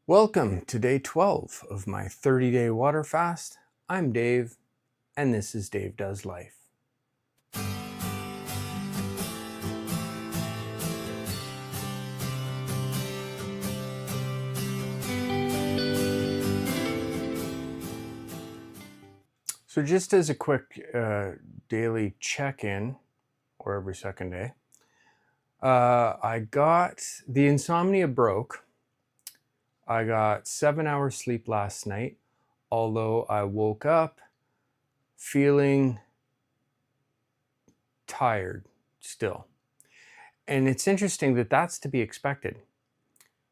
Welcome to day 12 of my 30-day water fast. I'm Dave, and this is Dave Does Life. So just as a quick daily check-in, or every second day, the insomnia broke. I got 7 hours sleep last night, although I woke up feeling tired still. And it's interesting that that's to be expected.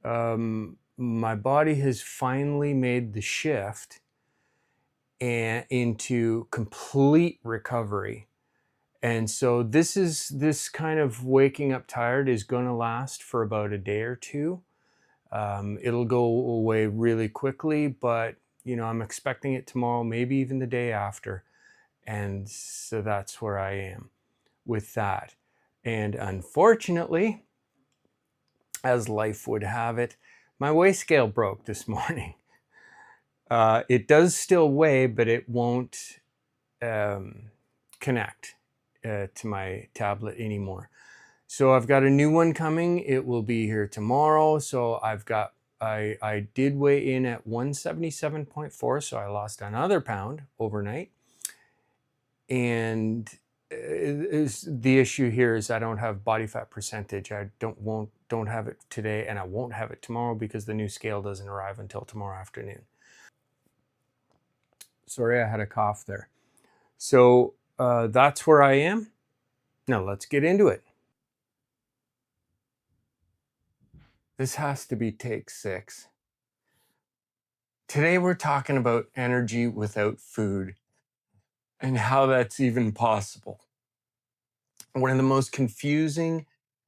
My body has finally made the shift into complete recovery. And so this kind of waking up tired is going to last for about a day or two. It'll go away really quickly, but I'm expecting it tomorrow, maybe even the day after. And so that's where I am with that. And unfortunately, as life would have it, my weigh scale broke this morning. It does still weigh, but it won't connect to my tablet anymore. So I've got a new one coming. It will be here tomorrow. So I did weigh in at 177.4, so I lost another pound overnight. And the issue here is I don't have body fat percentage. I don't have it today, and I won't have it tomorrow because the new scale doesn't arrive until tomorrow afternoon. Sorry, I had a cough there. So that's where I am. Now let's get into it. This has to be take 6. Today we're talking about energy without food and how that's even possible. One of the most confusing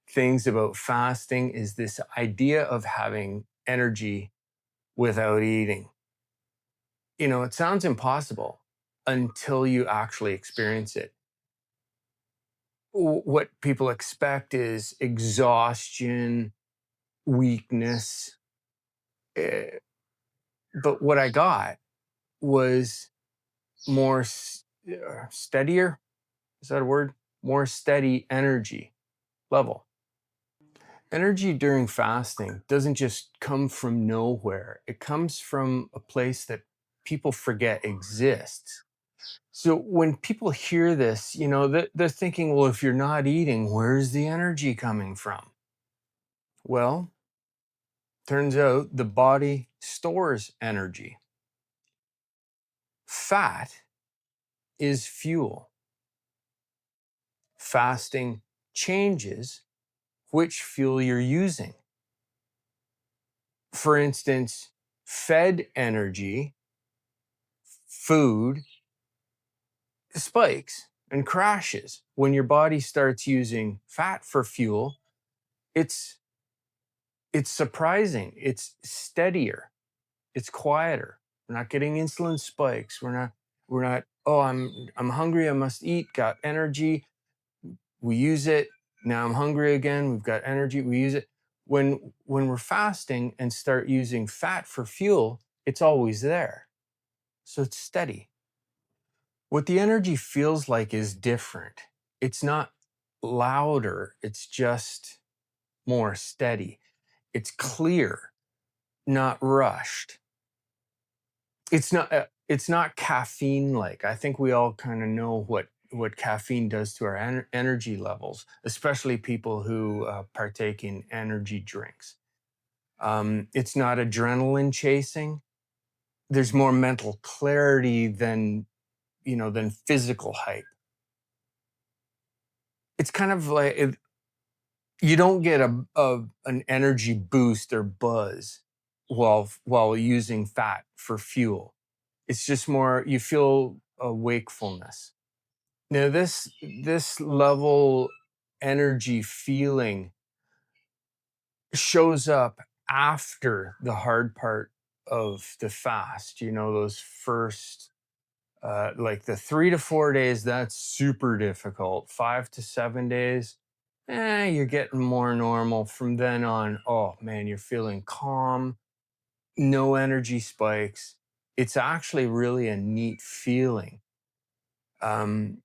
things about fasting is this idea of having energy without eating. It sounds impossible until you actually experience it. What people expect is exhaustion, weakness. But what I got was more steadier. Is that a word? More steady energy level. Energy during fasting doesn't just come from nowhere. It comes from a place that people forget exists. So when people hear this, they're thinking, well, if you're not eating, where's the energy coming from? Well, turns out the body stores energy. Fat is fuel. Fasting changes which fuel you're using. For instance, fed energy, food, spikes and crashes. When your body starts using fat for fuel, it's surprising. It's steadier. It's quieter. We're not getting insulin spikes. We're not, oh, I'm hungry, I must eat, got energy. We use it. Now I'm hungry again. We've got energy. We use it. When we're fasting and start using fat for fuel, it's always there. So it's steady. What the energy feels like is different. It's not louder, it's just more steady. It's clear, not rushed. It's not caffeine like. I think we all kind of know what caffeine does to our energy levels, especially people who partake in energy drinks. It's not adrenaline chasing. There's more mental clarity than physical hype. It's kind of like you don't get an energy boost or buzz while using fat for fuel. It's just more you feel a wakefulness. Now this level energy feeling shows up after the hard part of the fast. Those first like the 3 to 4 days, that's super difficult. 5 to 7 days, you're getting more normal. From then on, oh man, you're feeling calm. no energy spikes. It's actually really a neat feeling. Um,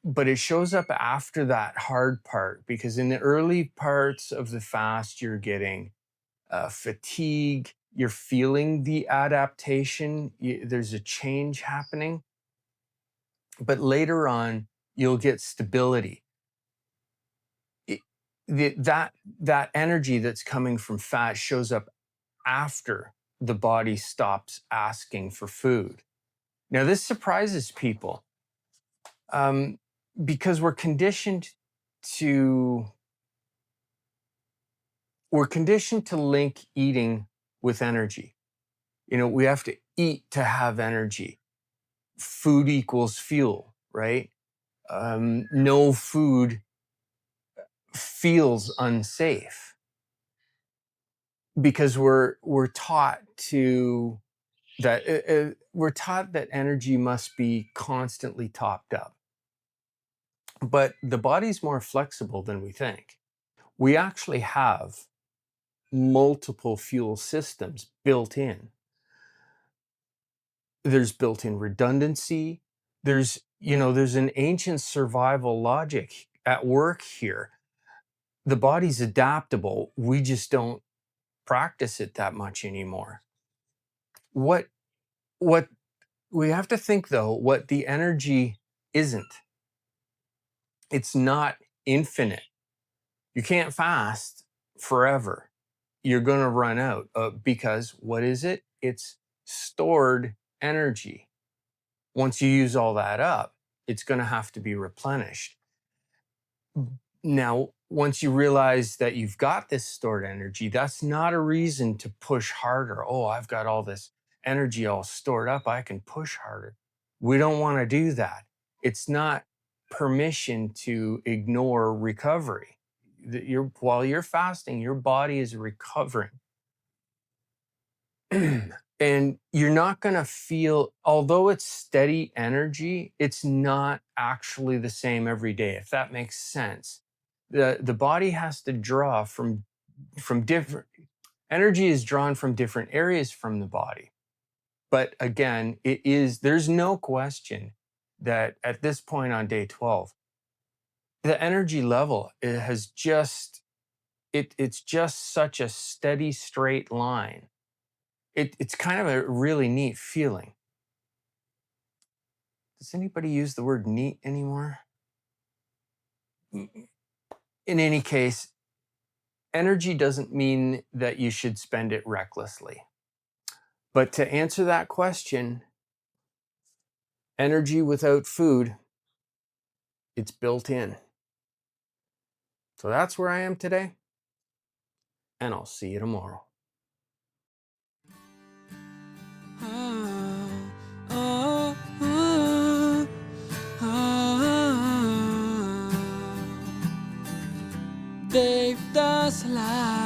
but it shows up after that hard part, because in the early parts of the fast, you're getting fatigue, you're feeling the adaptation, there's a change happening. But later on, you'll get stability. It, that energy that's coming from fat shows up after the body stops asking for food. Now, this surprises people, um, because to we're conditioned to link eating with energy. We have to eat to have energy. Food equals fuel, right? No food feels unsafe, because we're taught to that we're taught that energy must be constantly topped up. But the body's more flexible than we think. We actually have multiple fuel systems built in. There's built-in redundancy. There's an ancient survival logic at work here. The body's adaptable. We just don't practice it that much anymore. What what we have to think, though, what the energy isn't. It's not infinite. You can't fast forever. You're going to run out, because what is it? It's stored energy. Once you use all that up, it's going to have to be replenished. Now, once you realize that you've got this stored energy, that's not a reason to push harder. Oh, I've got all this energy all stored up, I can push harder. We don't want to do that. It's not permission to ignore recovery. While you're fasting, your body is recovering. And you're not going to feel, although it's steady energy, it's not actually the same every day, if that makes sense. The body has to draw from different energy is drawn from different areas from the body. But again, there's no question that at this point on day 12, the energy level, it's just such a steady straight line. It's kind of a really neat feeling. Does anybody use the word neat anymore? In any case, energy doesn't mean that you should spend it recklessly. But to answer that question, energy without food, it's built in. So that's where I am today, and I'll see you tomorrow. Dave does life.